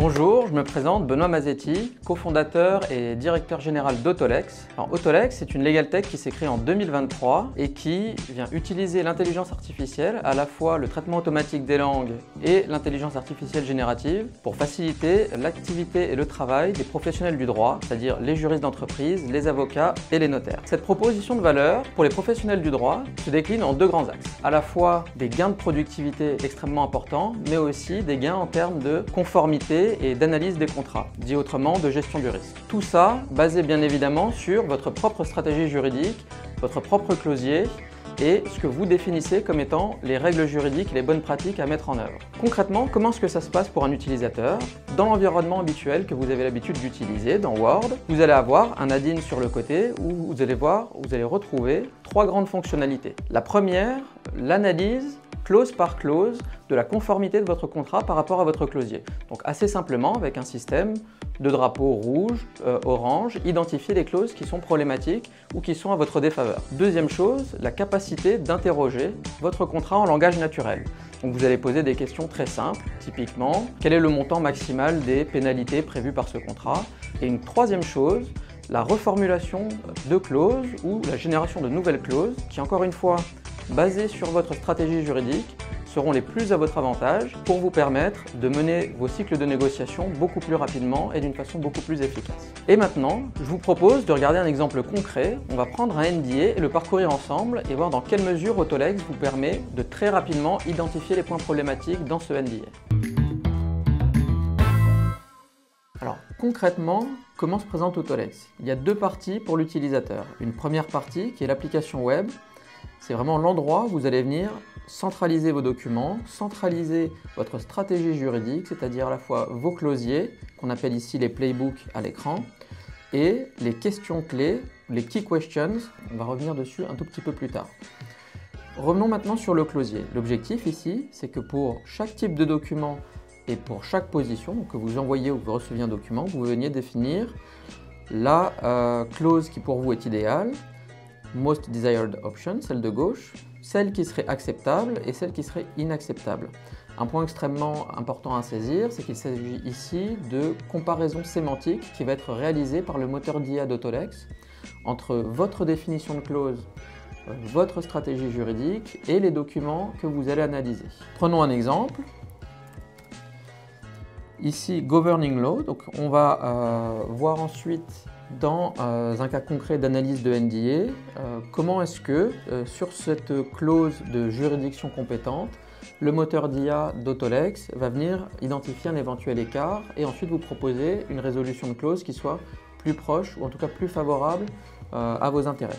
Bonjour, je me présente Benoît Mazetti, cofondateur et directeur général d'Autolex. Alors, Autolex, c'est une legal tech qui s'est créée en 2023 et qui vient utiliser l'intelligence artificielle, à la fois le traitement automatique des langues et l'intelligence artificielle générative, pour faciliter l'activité et le travail des professionnels du droit, c'est-à-dire les juristes d'entreprise, les avocats et les notaires. Cette proposition de valeur pour les professionnels du droit se décline en deux grands axes. À la fois des gains de productivité extrêmement importants, mais aussi des gains en termes de conformité et d'analyse des contrats, dit autrement de gestion du risque. Tout ça basé bien évidemment sur votre propre stratégie juridique, votre propre closier et ce que vous définissez comme étant les règles juridiques et les bonnes pratiques à mettre en œuvre. Concrètement, comment est-ce que ça se passe pour un utilisateur? Dans l'environnement habituel que vous avez l'habitude d'utiliser, dans Word, vous allez avoir un add-in sur le côté où vous allez retrouver trois grandes fonctionnalités. La première, l'analyse clause par clause de la conformité de votre contrat par rapport à votre closier. Donc assez simplement, avec un système de drapeau rouge, orange, identifier les clauses qui sont problématiques ou qui sont à votre défaveur. Deuxième chose, la capacité d'interroger votre contrat en langage naturel. Donc vous allez poser des questions très simples, typiquement, quel est le montant maximal des pénalités prévues par ce contrat? Et une troisième chose, la reformulation de clauses ou la génération de nouvelles clauses qui, encore une fois, basées sur votre stratégie juridique, seront les plus à votre avantage pour vous permettre de mener vos cycles de négociation beaucoup plus rapidement et d'une façon beaucoup plus efficace. Et maintenant, je vous propose de regarder un exemple concret. On va prendre un NDA et le parcourir ensemble et voir dans quelle mesure Autolex vous permet de très rapidement identifier les points problématiques dans ce NDA. Alors, concrètement, comment se présente Autolex? Il y a deux parties pour l'utilisateur. Une première partie qui est l'application web. C'est vraiment l'endroit où vous allez venir centraliser vos documents, centraliser votre stratégie juridique, c'est-à-dire à la fois vos closiers, qu'on appelle ici les playbooks à l'écran, et les questions clés, les key questions. On va revenir dessus un tout petit peu plus tard. Revenons maintenant sur le closier. L'objectif ici, c'est que pour chaque type de document et pour chaque position, donc que vous envoyez ou que vous receviez un document, vous veniez définir la clause qui pour vous est idéale, Most Desired Option, celle de gauche, celle qui serait acceptable et celle qui serait inacceptable. Un point extrêmement important à saisir, c'est qu'il s'agit ici de comparaison sémantique qui va être réalisée par le moteur d'IA d'Autolex entre votre définition de clause, votre stratégie juridique et les documents que vous allez analyser. Prenons un exemple. Ici, Governing Law, donc on va voir ensuite dans un cas concret d'analyse de NDA, comment est-ce que sur cette clause de juridiction compétente, le moteur d'IA d'Autolex va venir identifier un éventuel écart et ensuite vous proposer une résolution de clause qui soit plus proche ou en tout cas plus favorable à vos intérêts.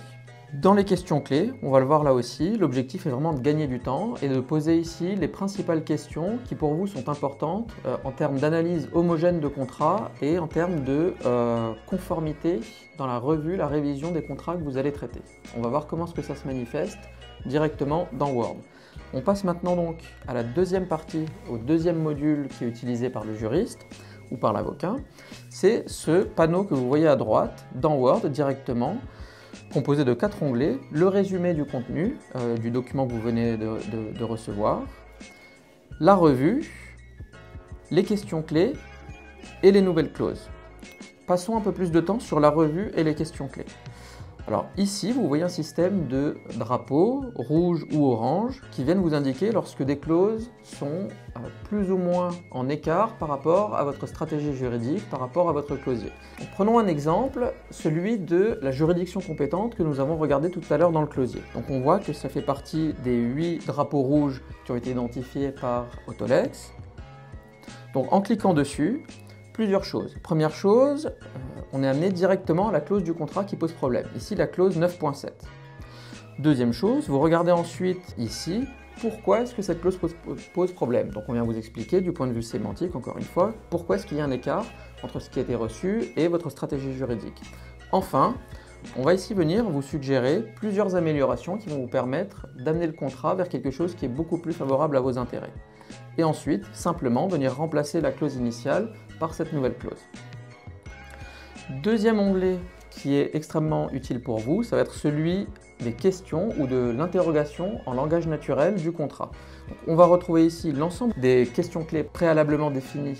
Dans les questions clés, on va le voir là aussi, l'objectif est vraiment de gagner du temps et de poser ici les principales questions qui pour vous sont importantes en termes d'analyse homogène de contrat et en termes de conformité dans la revue, la révision des contrats que vous allez traiter. On va voir comment est-ce que ça se manifeste directement dans Word. On passe maintenant donc à la deuxième partie, au deuxième module qui est utilisé par le juriste ou par l'avocat. C'est ce panneau que vous voyez à droite dans Word directement, composé de 4 onglets, le résumé du contenu du document que vous venez de recevoir, la revue, les questions clés et les nouvelles clauses. Passons un peu plus de temps sur la revue et les questions clés. Alors ici, vous voyez un système de drapeaux rouge ou orange qui viennent vous indiquer lorsque des clauses sont plus ou moins en écart par rapport à votre stratégie juridique, par rapport à votre closier. Donc, prenons un exemple, celui de la juridiction compétente que nous avons regardé tout à l'heure dans le closier. Donc on voit que ça fait partie des 8 drapeaux rouges qui ont été identifiés par Autolex. Donc en cliquant dessus, plusieurs choses. Première chose, on est amené directement à la clause du contrat qui pose problème. Ici, la clause 9.7. Deuxième chose, vous regardez ensuite ici, pourquoi est-ce que cette clause pose problème. Donc on vient vous expliquer du point de vue sémantique, encore une fois, pourquoi est-ce qu'il y a un écart entre ce qui a été reçu et votre stratégie juridique. Enfin, on va ici venir vous suggérer plusieurs améliorations qui vont vous permettre d'amener le contrat vers quelque chose qui est beaucoup plus favorable à vos intérêts. Et ensuite, simplement venir remplacer la clause initiale par cette nouvelle clause. Deuxième onglet qui est extrêmement utile pour vous, ça va être celui des questions ou de l'interrogation en langage naturel du contrat. Donc, on va retrouver ici l'ensemble des questions clés préalablement définies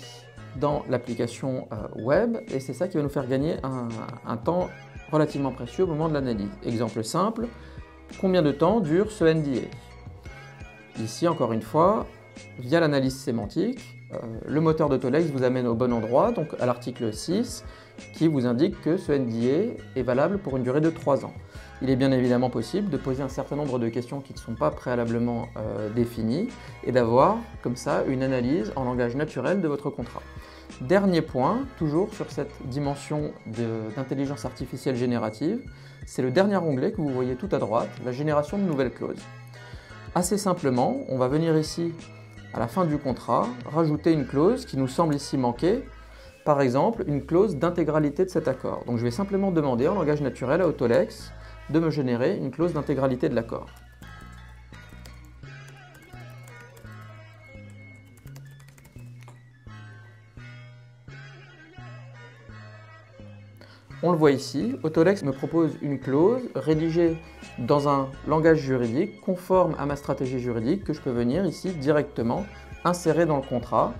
dans l'application web et c'est ça qui va nous faire gagner un temps relativement précieux au moment de l'analyse. Exemple simple, combien de temps dure ce NDA? Ici, encore une fois, via l'analyse sémantique, le moteur d'Autolex vous amène au bon endroit, donc à l'article 6, qui vous indique que ce NDA est valable pour une durée de 3 ans. Il est bien évidemment possible de poser un certain nombre de questions qui ne sont pas préalablement définies et d'avoir, comme ça, une analyse en langage naturel de votre contrat. Dernier point, toujours sur cette dimension d'intelligence artificielle générative, c'est le dernier onglet que vous voyez tout à droite, la génération de nouvelles clauses. Assez simplement, on va venir ici, à la fin du contrat, rajouter une clause qui nous semble ici manquer, par exemple une clause d'intégralité de cet accord. Donc je vais simplement demander en langage naturel à Autolex de me générer une clause d'intégralité de l'accord. On le voit ici, Autolex me propose une clause rédigée dans un langage juridique conforme à ma stratégie juridique que je peux venir ici directement insérer dans le contrat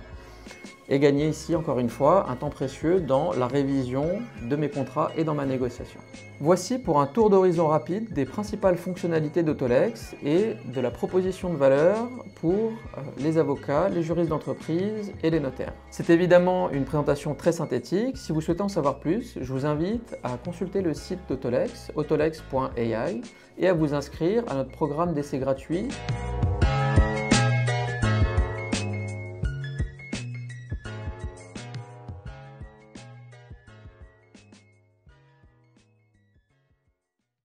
et gagner ici encore une fois un temps précieux dans la révision de mes contrats et dans ma négociation. Voici pour un tour d'horizon rapide des principales fonctionnalités d'Autolex et de la proposition de valeur pour les avocats, les juristes d'entreprise et les notaires. C'est évidemment une présentation très synthétique. Si vous souhaitez en savoir plus, je vous invite à consulter le site d'Autolex, autolex.ai, et à vous inscrire à notre programme d'essai gratuit